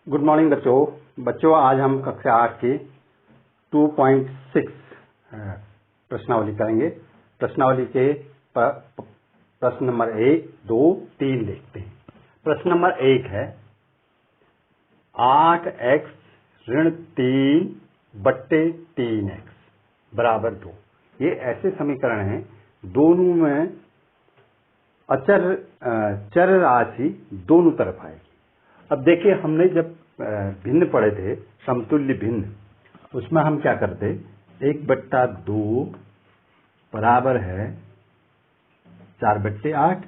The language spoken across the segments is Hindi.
गुड मॉर्निंग बच्चों आज हम कक्षा 8 की 2.6 प्रश्नावली करेंगे। प्रश्नावली के प्रश्न नंबर 1, 2, 3 देखते हैं। प्रश्न नंबर 1 है 8x ऋण 3/3x बराबर 2। ये ऐसे समीकरण हैं दोनों में चर राशि दोनों तरफ आएगी। अब देखिए, हमने जब भिन्न पढ़े थे, समतुल्य भिन्न, उसमें हम क्या करते, 1/2 बराबर है 4/8।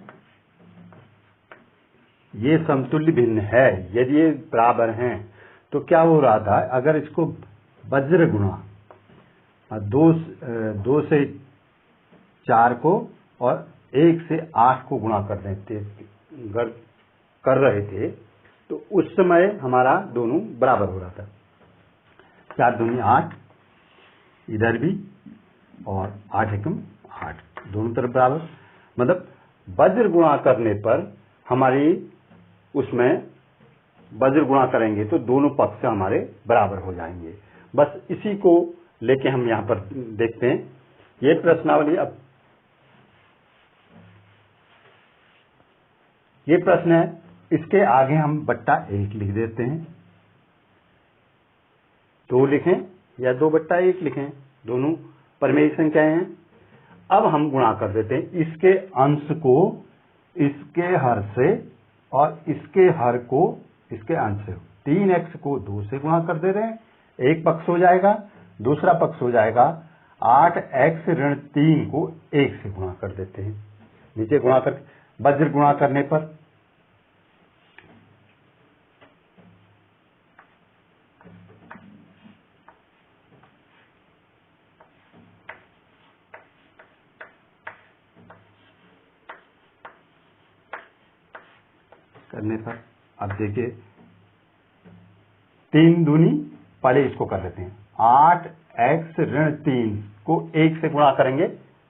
ये समतुल्य भिन्न है। यदि ये बराबर हैं तो क्या हो रहा था, अगर इसको वज्र गुणा 2 से 4 को और 1 से 8 को गुणा कर रहे थे तो उस समय हमारा दोनों बराबर हो रहा था। 4 दूनी 8, इधर भी, और 8 एकम 8, दोनों तरफ बराबर। मतलब वज्र गुणा करने पर हमारी उसमें वज्र गुणा करेंगे तो दोनों पक्ष हमारे बराबर हो जाएंगे। बस इसी को लेके हम यहाँ पर देखते हैं ये प्रश्नावली। अब ये प्रश्न है, इसके आगे हम /1 लिख देते हैं। 2 लिखें या 2/1 लिखें, दोनों परिमेय संख्याएं हैं। अब हम गुणा कर देते हैं इसके अंश को इसके हर से और इसके हर को इसके अंश से। 3x को 2 से गुणा कर दे रहे हैं, एक पक्ष हो जाएगा, दूसरा पक्ष हो जाएगा 8x ऋण 3 को 1 से गुणा कर देते हैं। नीचे गुणा कर, वज्र गुणा करने पर अब देखिए 3 दूनी, पहले इसको कर लेते हैं। 8x ऋण 3 को 1 से गुणा करेंगे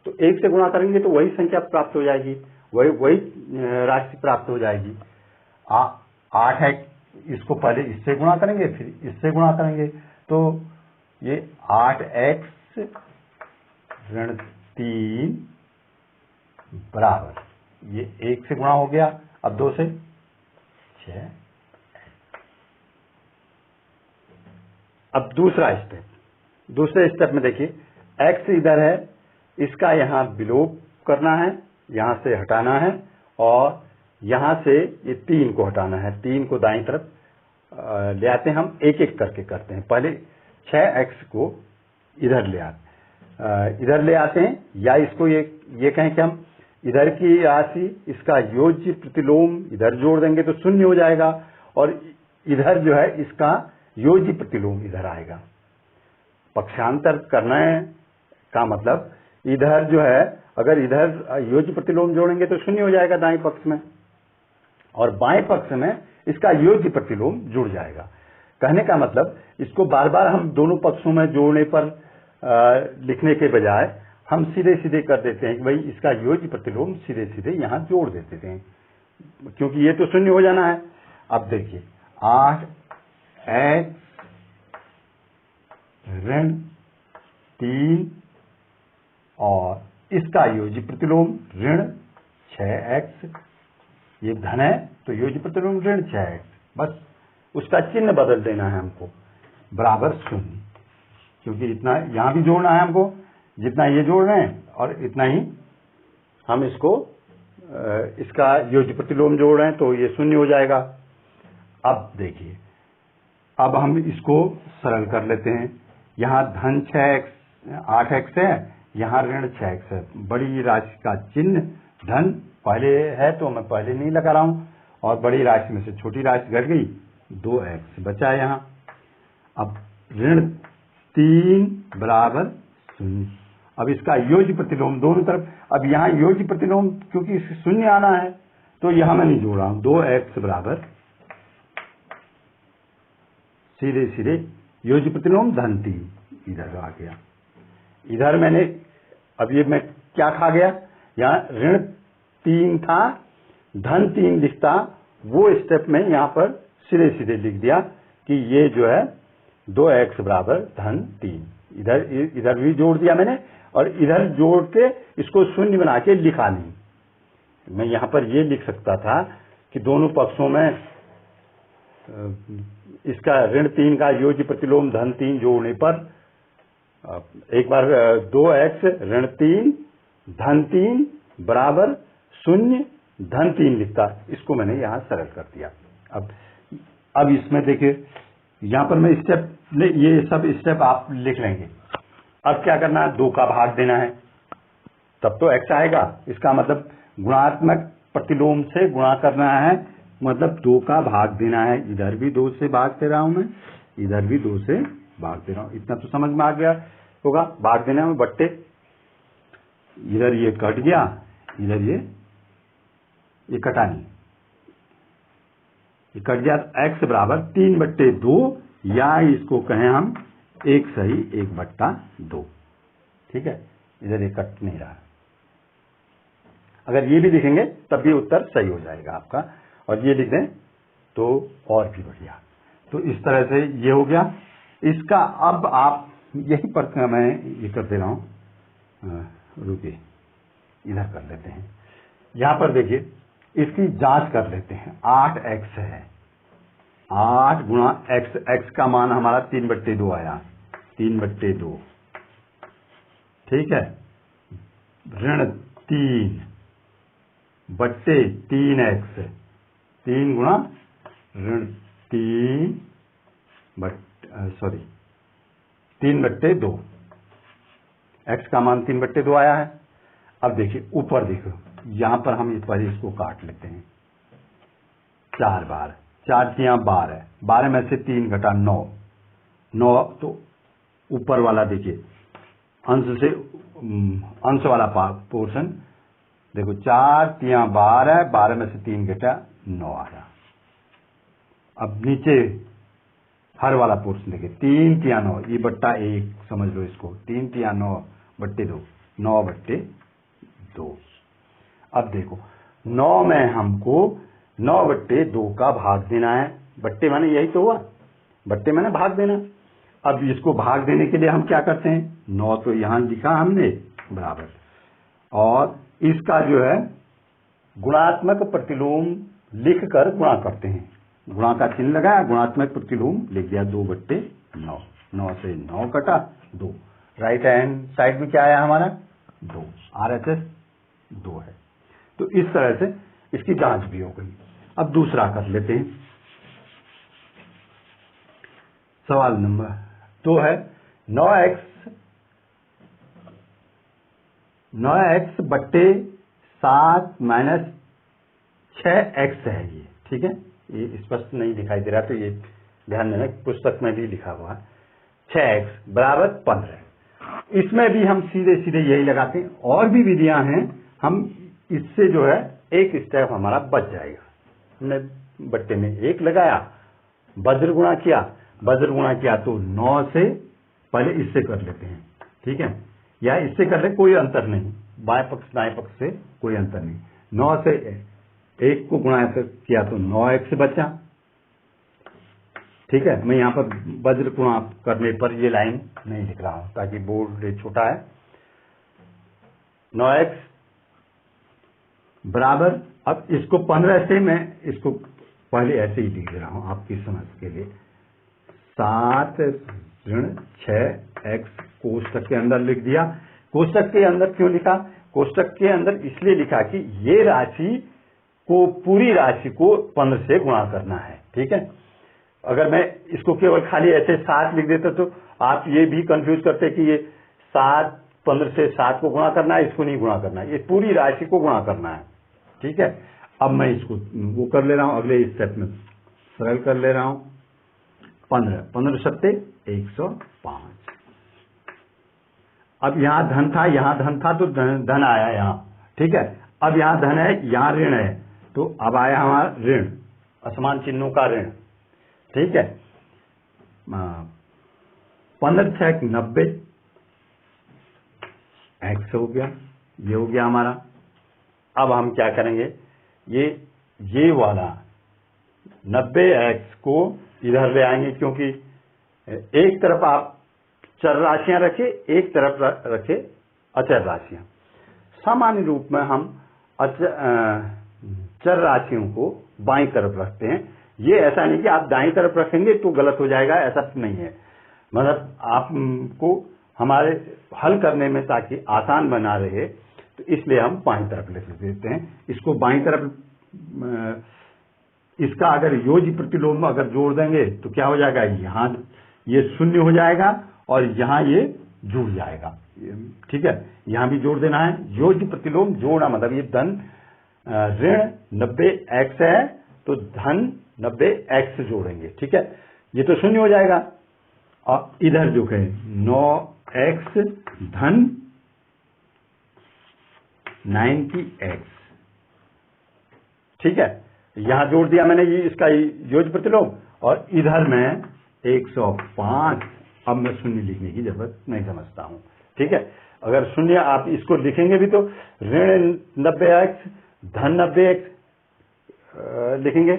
तो 1 से गुणा करेंगे तो वही संख्या प्राप्त हो जाएगी, वही राशि प्राप्त हो जाएगी। 8 है, इसको पहले इससे गुणा करेंगे फिर इससे गुणा करेंगे तो ये 8x ऋण 3 बराबर, ये 1 से गुणा हो गया, अब 2 से 6। अब दूसरे स्टेप में देखिए, x इधर है, इसका यहाँ विलोप करना है, यहाँ से हटाना है, और यहाँ से ये 3 को हटाना है। 3 को दाईं तरफ ले आते हैं, हम एक एक करके करते हैं। पहले 6x को इधर ले आते हैं, या इसको ये कहें कि हम इधर की राशि इसका योज्य प्रतिलोम इधर जोड़ देंगे तो 0 हो जाएगा, और इधर जो है इसका योज्य प्रतिलोम इधर आएगा। पक्षांतर करने का मतलब, इधर जो है अगर इधर योज्य प्रतिलोम जोड़ेंगे तो 0 हो जाएगा दाएं पक्ष में, और बाएं पक्ष में इसका योज्य प्रतिलोम जुड़ जाएगा। कहने का मतलब, इसको बार बार हम दोनों पक्षों में जोड़ने पर लिखने के बजाय हम सीधे सीधे कर देते हैं कि भाई इसका योज्य प्रतिलोम सीधे सीधे यहाँ जोड़ देते हैं, क्योंकि ये तो 0 हो जाना है। अब देखिए 8x ऋण 3 और इसका योज्य प्रतिलोम ऋण 6x, ये धन है तो योज्य प्रतिलोम ऋण 6x, बस उसका चिन्ह बदल देना है हमको, बराबर 0, क्योंकि इतना यहाँ भी जोड़ना है हमको, जितना ये जोड़ रहे हैं और इतना ही हम इसका योज्य प्रतिलोम जोड़ रहे हैं तो ये 0 हो जाएगा। अब देखिए, अब हम इसको सरल कर लेते हैं। यहाँ धन 8x है, यहाँ ऋण 6x है। बड़ी राशि का चिन्ह धन पहले है तो मैं पहले नहीं लगा रहा हूं, और बड़ी राशि में से छोटी राशि घट गई, 2x बचा यहाँ। अब ऋण 3 बराबर 0। अब इसका योज्य प्रतिलोम दोनों तरफ, अब यहाँ योज्य प्रतिलोम क्योंकि 0 आना है तो यहाँ मैं नहीं जोड़ रहा हूं, 2x बराबर सीधे सीधे योज्य प्रतिलोम धन 3 इधर आ गया। इधर मैंने, अब ये मैं क्या खा गया, यहाँ ऋण 3 था, धन 3 लिखता, वो स्टेप में यहाँ पर सीधे सीधे लिख दिया, कि ये जो है 2x बराबर धन 3, इधर भी जोड़ दिया मैंने और इधर जोड़ के इसको शून्य बना के लिखा नहीं। मैं यहां पर ये लिख सकता था कि दोनों पक्षों में इसका ऋण 3 का योज्य प्रतिलोम धन 3 जोड़ने पर एक बार 2x ऋण 3 धन 3 बराबर 0 धन 3 लिखता, इसको मैंने यहां सरल कर दिया। अब इसमें देखिए यहां पर मैं ये सब स्टेप आप लिख लेंगे। अब क्या करना है, 2 का भाग देना है, तब तो x आएगा। इसका मतलब गुणात्मक प्रतिलोम से गुणा करना है, मतलब 2 का भाग देना है। इधर भी 2 से भाग दे रहा हूं मैं, इधर भी 2 से भाग दे रहा हूं। इतना तो समझ में आ गया होगा। भाग देना में बट्टे, इधर ये कट गया, इधर ये कटा नहीं, ये कट गया। x बराबर 3/2 या इसको कहें हम 1 सही 1/2। ठीक है, इधर ये कट नहीं रहा। अगर ये भी लिखेंगे तब भी उत्तर सही हो जाएगा आपका, और ये लिख दें तो और भी बढ़िया। तो इस तरह से ये हो गया इसका। अब आप यही पर मैं ये कर दे रहा हूं, रुकिए इधर कर लेते हैं। यहां पर देखिए इसकी जांच कर लेते हैं। 8x है, 8 गुणा x का मान हमारा 3/2 आया, 3/2। ठीक है, ऋण 3 बट्टे 3x, 3 गुणा ऋण 3/2, x का मान 3/2 आया है। अब देखिए ऊपर देखो, यहां पर हम इस पर इसको काट लेते हैं 4 बार, 4 तियां 12, 12 में से 3 घटा 9, 9 तो ऊपर वाला देखिए अंश वाला पोर्शन देखो, 4 तियां 12, 12 में से 3 घटा 9 आया। अब नीचे हर वाला पोर्शन देखिए, 3 तियां 9, ये बट्टा 1 समझ लो इसको, 3 तियां 9/2, 9/2। अब देखो 9 में हमको 9/2 का भाग देना है। बट्टे माने यही तो हुआ, बट्टे माने भाग देना। अब इसको भाग देने के लिए हम क्या करते हैं, 9 तो यहां लिखा हमने बराबर, और इसका जो है गुणात्मक प्रतिलोम लिखकर गुणा करते हैं। गुणा का चिन्ह लगाया, गुणात्मक प्रतिलोम लिख दिया 2/9, 9 से 9 कटा 2। राइट हैंड साइड में क्या आया हमारा 2, RHS 2 है। तो इस तरह से इसकी जांच भी हो गई। अब दूसरा कर लेते हैं। सवाल नंबर 2 है 9x बट्टे 7 माइनस 6x है ये। ठीक है, ये स्पष्ट नहीं दिखाई दे रहा तो ये ध्यान देना, पुस्तक में भी लिखा हुआ है 6x बराबर 15। इसमें भी हम सीधे सीधे यही लगाते हैं, और भी विधियां हैं, हम इससे जो है एक स्टेप हमारा बच जाएगा। हमने बट्टे में 1 लगाया, वज्र गुणा किया तो 9 से पहले इससे कर लेते हैं। ठीक है, या इससे कर ले, कोई अंतर नहीं, बाएं पक्ष दाएं पक्ष से कोई अंतर नहीं। 9 से 1 को गुणा किया तो 9x बचा। ठीक है, मैं यहाँ पर वज्र गुणा करने पर ये लाइन नहीं लिख रहा हूं ताकि बोर्ड छोटा है। 9x बराबर, अब इसको 15 से मैं इसको पहले ऐसे ही लिख रहा हूं आपकी समझ के लिए, 7 ऋण 6x कोष्टक के अंदर लिख दिया। कोष्टक के अंदर क्यों लिखा, कोष्टक के अंदर इसलिए लिखा कि ये राशि को, पूरी राशि को 15 से गुणा करना है। ठीक है, अगर मैं इसको केवल खाली ऐसे 7 लिख देता तो आप ये भी कंफ्यूज करते कि ये 7 15 से 7 को गुणा करना है, इसको नहीं गुणा करना है, ये पूरी राशि को गुणा करना है। ठीक है, अब मैं इसको वो कर ले रहा हूं, अगले स्टेप में सरल कर ले रहा हूं। 15 सत्ते 105। अब यहां धन था तो धन आया यहां। ठीक है, अब यहां धन है, यहां ऋण है, तो अब आया हमारा ऋण, असमान चिन्हों का ऋण। ठीक है, 15 6 90, x हो गया, ये हो गया हमारा। अब हम क्या करेंगे, ये वाला 90x को इधर ले आएंगे, क्योंकि एक तरफ आप चर राशियां रखे, एक तरफ रखे अचर राशियां। सामान्य रूप में हम चर राशियों को बाईं तरफ रखते हैं। ये ऐसा नहीं कि आप दाईं तरफ रखेंगे तो गलत हो जाएगा, ऐसा नहीं है। मतलब आपको हमारे हल करने में ताकि आसान बना रहे, तो इसलिए हम बाईं तरफ लिख देते हैं। इसको बाईं तरफ, इसका अगर योज्य प्रतिलोम अगर जोड़ देंगे तो क्या हो जाएगा, यहाँ ये शून्य हो जाएगा और यहाँ ये जुड़ जाएगा। ठीक है, यहाँ भी जोड़ देना है। योज्य प्रतिलोम जोड़ना मतलब ये धन ऋण 90x है तो धन 90x जोड़ेंगे। ठीक है, ये तो शून्य हो जाएगा और इधर जो है 9x धन 90x। ठीक है, यहां जोड़ दिया मैंने ये इसका योज्य प्रतिलोम, और इधर मैं 105। अब मैं शून्य लिखने की जरूरत नहीं समझता हूं। ठीक है, अगर शून्य आप इसको लिखेंगे भी तो ऋण 90x धन 90x लिखेंगे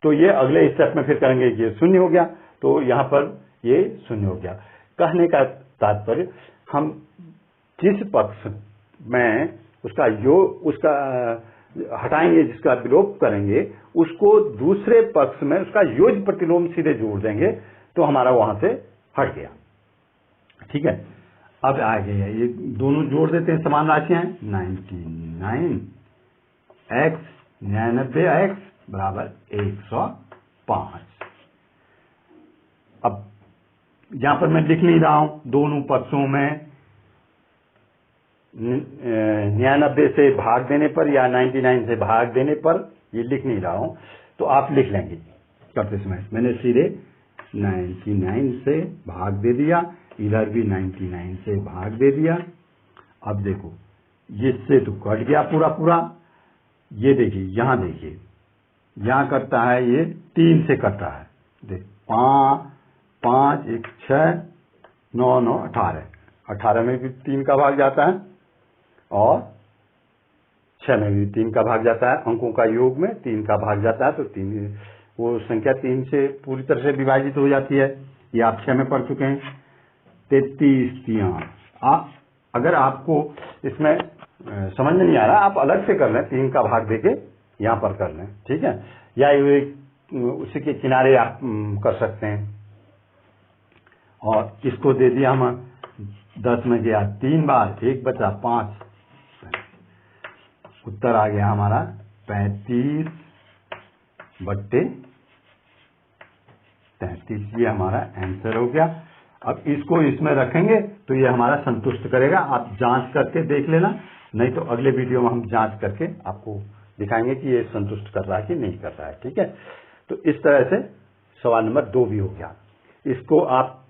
तो ये अगले स्टेप में फिर करेंगे, ये शून्य हो गया तो यहां पर ये शून्य हो गया। कहने का तात्पर्य, हम जिस पक्ष में उसका हटाएंगे, जिसका विलोप करेंगे, उसको दूसरे पक्ष में उसका योज्य प्रतिलोम सीधे जोड़ देंगे तो हमारा वहां से हट गया। ठीक है, अब आ गया, ये दोनों जोड़ देते हैं, समान राशियां हैं। 99x बराबर 105। अब यहां पर मैं लिख नहीं रहा हूं, दोनों पक्षों में 99 से भाग देने पर या 99 से भाग देने पर ये लिख नहीं रहा हूं, तो आप लिख लेंगे करते समय। मैंने सीधे 99 से भाग दे दिया, इधर भी 99 से भाग दे दिया। अब देखो, इससे तो कट गया पूरा पूरा। ये देखिए, यहां देखिए, यहां कटता है, ये 3 से कटता है। देख, 5 1 6 9 9 18, 18 में भी 3 का भाग जाता है और 6 में भी 3 का भाग जाता है। अंकों का योग में 3 का भाग जाता है तो 3, वो संख्या 3 से पूरी तरह से विभाजित हो जाती है। ये आप 6 में पढ़ चुके हैं। 33 आप, अगर आपको इसमें समझ में नहीं आ रहा, आप अलग से कर लें, 3 का भाग देके यहां पर कर लें। ठीक है, या उसी के किनारे आप कर सकते हैं। और इसको दे दिया हम 10 में गया 3 बार, 1 बचा 5, उत्तर आ गया हमारा 35/33। ये हमारा आंसर हो गया। अब इसको इसमें रखेंगे तो ये हमारा संतुष्ट करेगा। आप जांच करके देख लेना, नहीं तो अगले वीडियो में हम जांच करके आपको दिखाएंगे कि ये संतुष्ट कर रहा है कि नहीं कर रहा है। ठीक है, तो इस तरह से सवाल नंबर 2 भी हो गया। इसको आप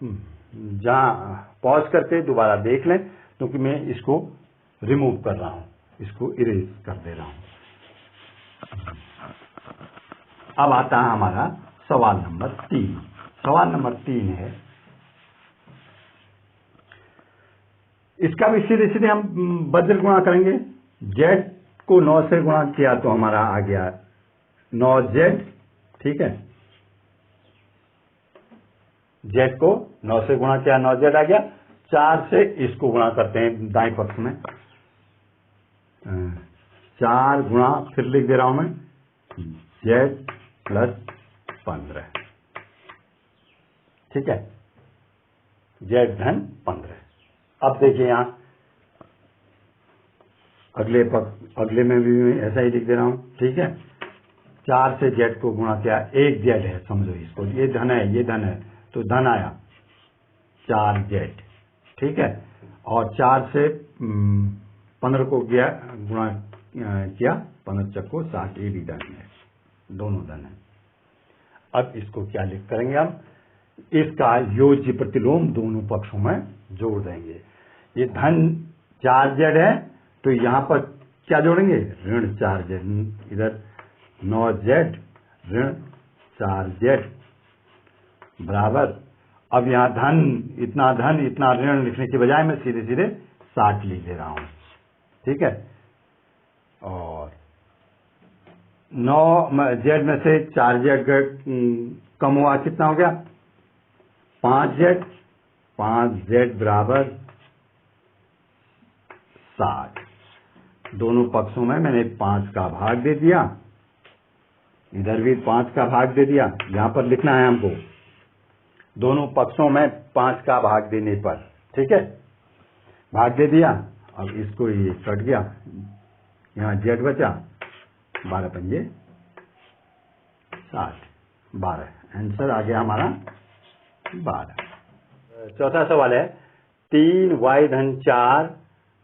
जहां पॉज करके दोबारा देख लें, क्योंकि मैं इसको रिमूव कर रहा हूं, इसको इरेज कर दे रहा हूं। अब आता है हमारा सवाल नंबर 3। सवाल नंबर 3 है, इसका भी सीधे सीधे हम वज्र गुणा करेंगे। z को 9 से गुणा किया तो हमारा आ गया 9z। ठीक है, z को 9 से गुणा किया, 9z आ गया। 4 से इसको गुणा करते हैं दाएं पक्ष में, 4 गुणा, फिर लिख दे रहा हूं मैं, z प्लस 15। ठीक है, z धन 15। अब देखिए यहां अगले में भी मैं ऐसा ही लिख दे रहा हूं। ठीक है, 4 से z को गुणा किया, एक z है समझो इसको, ये धन है, ये धन है तो धन आया 4z। ठीक है, और 4 से 15 को गया गुणा किया, 15 चक्को 60, ये भी धन है, दोनों धन है। अब इसको क्या लिख करेंगे हम, इसका योज्य प्रतिलोम दोनों पक्षों में जोड़ देंगे। ये धन 4z है तो यहां पर क्या जोड़ेंगे, ऋण 4z। इधर 9z ऋण 4z बराबर, अब यहां धन इतना ऋण लिखने के बजाय मैं सीधे सीधे 60 लिख दे रहा हूं। ठीक है, और 9z में से 4z कम हुआ, कितना हो गया 5z, 5z बराबर 60। दोनों पक्षों में मैंने 5 का भाग दे दिया, इधर भी 5 का भाग दे दिया। यहां पर लिखना है हमको दोनों पक्षों में 5 का भाग देने पर, ठीक है, भाग दे दिया। अब इसको ये कट गया, यहाँ z बचा, 12 पंजे 60, 12 आंसर आ गया हमारा 12। चौथा सवाल है 3y धन 4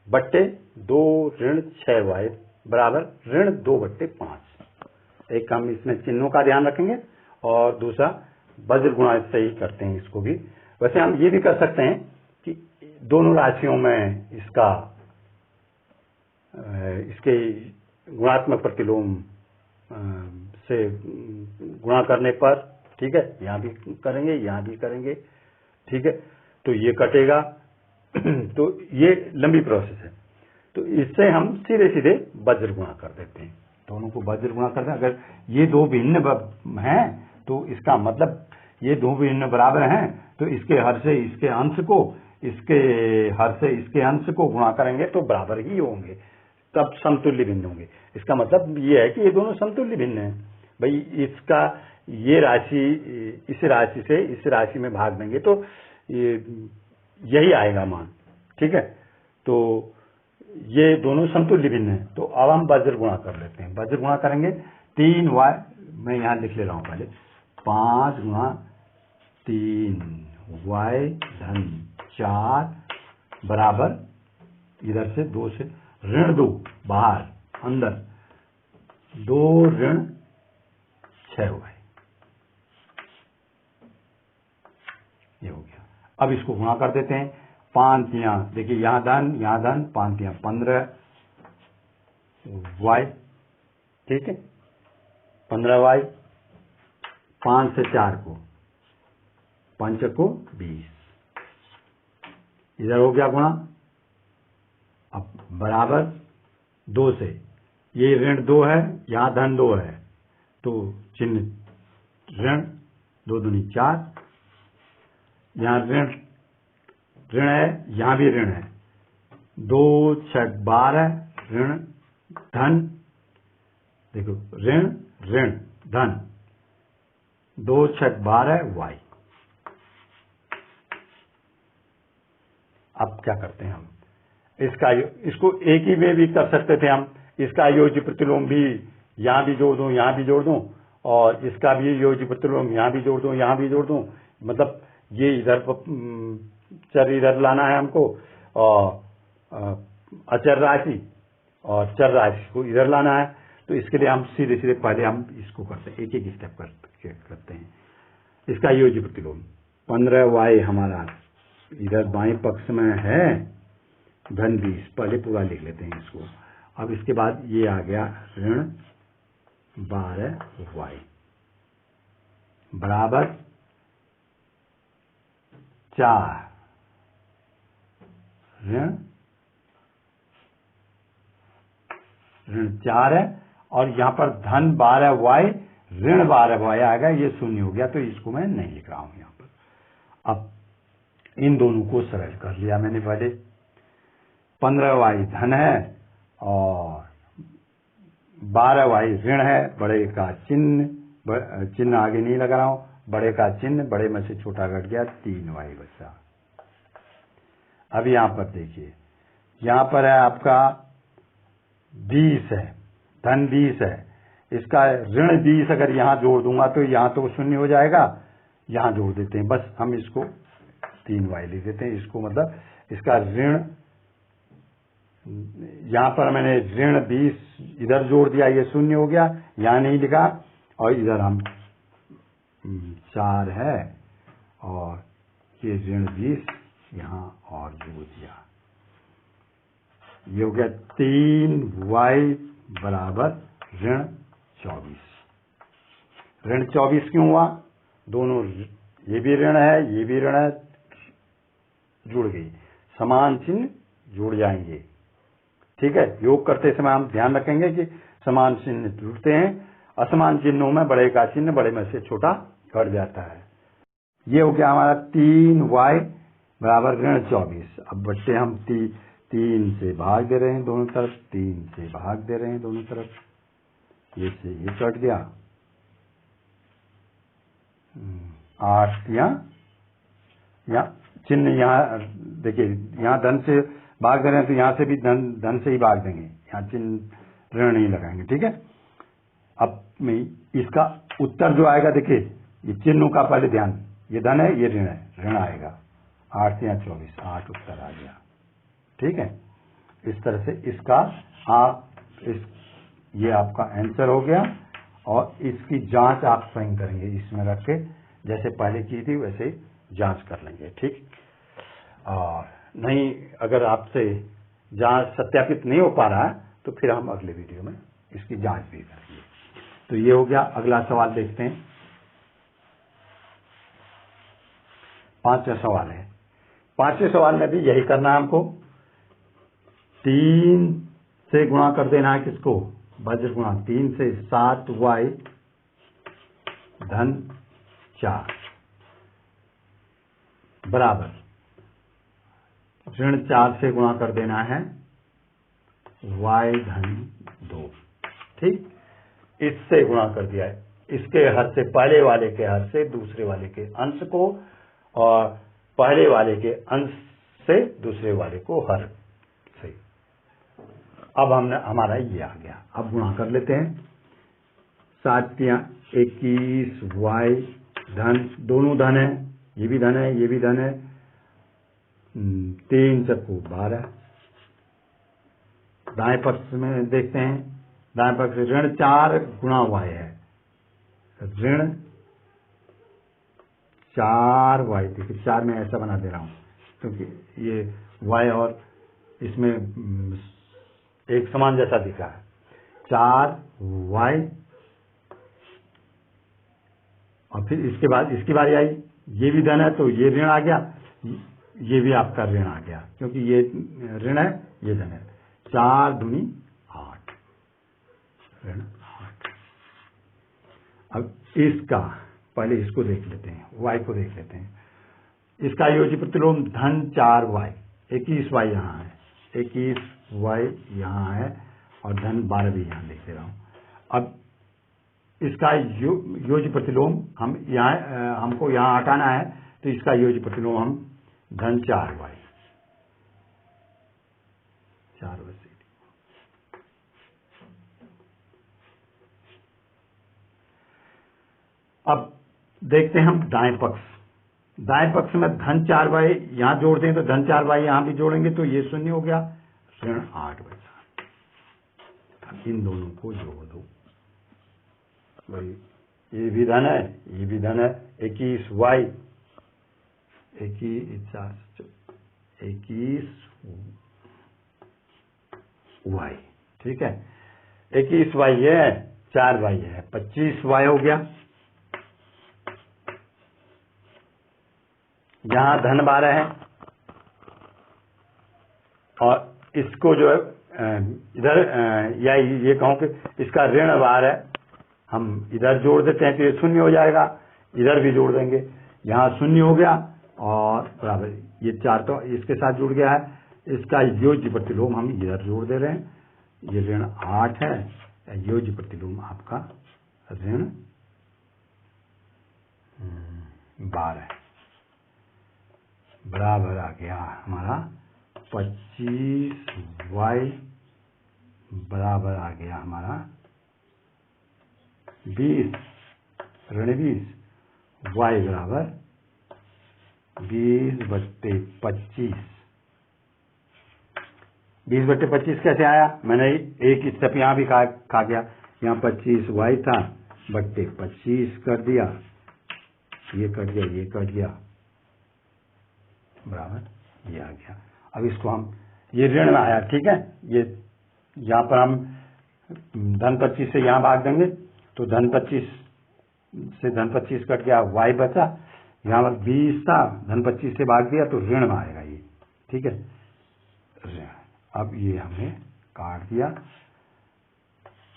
बट्टे 2 ऋण 6y बराबर ऋण 2 बट्टे 5। एक हम इसमें चिन्हों का ध्यान रखेंगे और दूसरा वज्र गुणा से ही करते हैं इसको भी। वैसे हम ये भी कर सकते हैं कि दोनों राशियों में इसके गुणात्मक प्रतिलोम से गुणा करने पर, ठीक है, यहां भी करेंगे, यहां भी करेंगे, ठीक है, तो ये कटेगा। तो ये लंबी प्रोसेस है, तो इससे हम सीधे सीधे वज्र गुणा कर देते हैं, दोनों को वज्र गुणा करते हैं। अगर ये दो भिन्न हैं तो इसका मतलब ये दो भिन्न बराबर हैं, तो इसके हर से इसके अंश को, इसके हर से इसके अंश को गुणा करेंगे तो बराबर ही होंगे, तब समतुल्य भिन्न होंगे। इसका मतलब ये है कि ये दोनों समतुल्य भिन्न हैं। भाई इसका ये राशि इस राशि से इस राशि में भाग देंगे तो यही आएगा मान, ठीक है, तो ये दोनों समतुल्य भिन्न हैं। तो अब हम वज्र गुणा कर लेते हैं। वज्र गुणा करेंगे 3y, मैं यहां लिख ले रहा हूं पहले, 5 गुणा 3y धन 4 बराबर इधर से 2 से ऋण 2 बाहर, अंदर 2 ऋण 6y, ये हो गया। अब इसको गुणा कर देते हैं। 5 तियां, देखिए यहां धन 5 तियां 15y, ठीक है, 15y, 5 से 4 को 5 को 20, इधर हो गया गुणा। अब बराबर 2 से, ये ऋण 2 है, यहां धन 2 है, तो चिन्ह ऋण 2 दूनी 4, यहां ऋण है, यहां भी ऋण है, 2 6 12 ऋण धन, देखो ऋण ऋण धन 2 6 12 y। अब क्या करते हैं हम, इसको एक ही में भी कर सकते थे हम, इसका योज्य प्रतिलोम भी यहां भी जोड़ दूं, यहां भी जोड़ दूं, और इसका भी योज्य प्रतिलोम यहां भी जोड़ दूं, यहां भी जोड़ दूं। मतलब ये इधर चर इधर लाना है हमको, और अचर राशि और चर राशि को इधर लाना है। तो इसके लिए हम सीधे सीधे पहले हम इसको करते हैं, एक एक स्टेप करते हैं। इसका योज्य प्रतिलोम 15y हमारा इधर बाएं पक्ष में है, धन 20, पहले पूरा लिख लेते हैं इसको। अब इसके बाद ये आ गया ऋण 12y बराबर 4 ऋण 4 है, और यहां पर धन 12y ऋण 12y आएगा, ये शून्य हो गया, तो इसको मैं नहीं लिख रहा हूं यहां पर। अब इन दोनों को सरल कर लिया मैंने पहले। 15y धन है और 12y ऋण है, बड़े का चिन्ह आगे नहीं लगा रहा हूं, बड़े का चिन्ह, बड़े में से छोटा घट गया, 3y बचा। अब यहां पर देखिए, यहां पर है आपका 20 है, धन 20 है, इसका ऋण 20 अगर यहां जोड़ दूंगा तो यहां तो शून्य हो जाएगा, यहां जोड़ देते हैं, बस हम इसको 3y लिख देते हैं। इसको मतलब इसका ऋण, यहां पर मैंने ऋण 20 इधर जोड़ दिया, ये शून्य हो गया, यहां नहीं लिखा, और इधर हम 4 है और ये ऋण 20 यहां और जोड़ दिया, ये हो गया 3y बराबर ऋण 24। ऋण 24 क्यों हुआ, दोनों ये भी ऋण है, ये भी ऋण है, जुड़ गई, समान चिन्ह जुड़ जाएंगे, ठीक है। योग करते समय हम ध्यान रखेंगे कि समान चिन्ह जुड़ते हैं, असमान चिन्हों में बड़े का चिन्ह बड़े में से छोटा कट जाता है। ये हो गया हमारा 3y बराबर ऋण 24। अब बच्चे हम 3 से भाग दे रहे हैं दोनों तरफ, 3 से भाग दे रहे हैं दोनों तरफ, ये से ये कट गया, 8 यहाँ चिन्ह यहाँ देखिए, यहाँ धन से भाग दे रहे हैं तो यहाँ से भी धन से ही भाग देंगे, यहाँ चिन्ह ऋण नहीं लगाएंगे, ठीक है। अब इसका उत्तर जो आएगा देखिए, ये चिन्हों का पहले ध्यान, ये धन है ये ऋण है, ऋण आएगा 8 या 24, 8 उत्तर आ गया, ठीक है। इस तरह से इसका ये आपका आंसर हो गया, और इसकी जांच आप स्वयं करेंगे, इसमें रख के जैसे पहले की थी वैसे जांच कर लेंगे, ठीक। और नहीं, अगर आपसे जांच सत्यापित नहीं हो पा रहा है तो फिर हम अगले वीडियो में इसकी जांच भी करेंगे। तो ये हो गया। अगला सवाल देखते हैं, 5वां सवाल है। 5वें सवाल में भी यही करना है हमको, 3 से गुणा कर देना है किसको, वज्र गुणा 3 से 7y धन 4 बराबर ऋण 4 से गुणा कर देना है y धन 2, ठीक। इससे गुणा कर दिया है, इसके हर से पहले वाले के हर से दूसरे वाले के अंश को, और पहले वाले के अंश से दूसरे वाले को हर से। अब हमारा ये आ गया। अब गुणा कर लेते हैं, 7 या 21y धन, दोनों धन है, ये भी धन है ये भी धन है, 3 चक्कू 12। दाएं पक्ष में देखते हैं, दाएं पक्ष ऋण 4 गुणा y है, ऋण 4y, देखिए 4 में ऐसा बना दे रहा हूं क्योंकि ये y और इसमें एक समान जैसा दिख रहा है, 4y, और फिर इसके बाद इसकी बारी आई, ये भी धन है तो ये ऋण आ गया, ये भी आपका ऋण आ गया क्योंकि ये ऋण है ये धन है, 4 दूनी 8, ऋण 8। अब इसका पहले इसको देख लेते हैं, y को देख लेते हैं। इसका योजी प्रतिलोम धन 4y, 21y यहाँ है, 21y यहाँ है, और धन 12 भी यहाँ लिख दे रहा हूँ। अब इसका योजी प्रतिलोम हम यहाँ, हमको यहाँ हटाना है तो इसका योजी प्रतिलोम हम धन 4y से। अब देखते हैं हम दाएं पक्ष, दाएं पक्ष में धन 4y यहाँ जोड़ दें तो धन 4y यहाँ भी जोड़ेंगे तो ये शून्य हो गया, ऋण 8 बचा। अब इन दोनों को जोड़ दो, भाई ये भी धन है ये भी धन है, 21y 21y, ठीक है। 21y है, 4y है, 25y हो गया। यहाँ धन 12 है, और इसको जो है इधर या ये कहूं कि इसका ऋण 12 है, हम इधर जोड़ देते हैं तो ये शून्य हो जाएगा, इधर भी जोड़ देंगे, यहाँ शून्य हो गया, और बराबर ये 4 तो इसके साथ जुड़ गया है, इसका योज्य प्रतिलोम हम इधर जोड़ दे रहे हैं, ये ऋण 8 है, योज्य प्रतिलोम आपका ऋण 12 है, बराबर आ गया हमारा 25y बराबर आ गया हमारा 20, ऋण 20, y बराबर 20/25। 20/25 कैसे आया, मैंने एक स्टेप यहाँ भी खा गया, यहाँ 25y था बट्टे 25 कर दिया, ये कट गया ये कट गया, बराबर ये आ गया। अब इसको हम, ये ऋण में आया, ठीक है, ये यहाँ पर हम धन 25 से यहाँ भाग देंगे तो धन 25 से धन 25 कट गया, y बचा, यहाँ पर 20 था, धन 25 से भाग दिया तो ऋण में आएगा ये, ठीक है, ऋण। अब ये हमने काट दिया,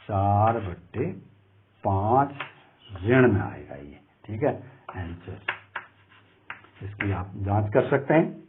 4/5 ऋण में आएगा ये, ठीक है, एंटर। इसकी आप जांच कर सकते हैं।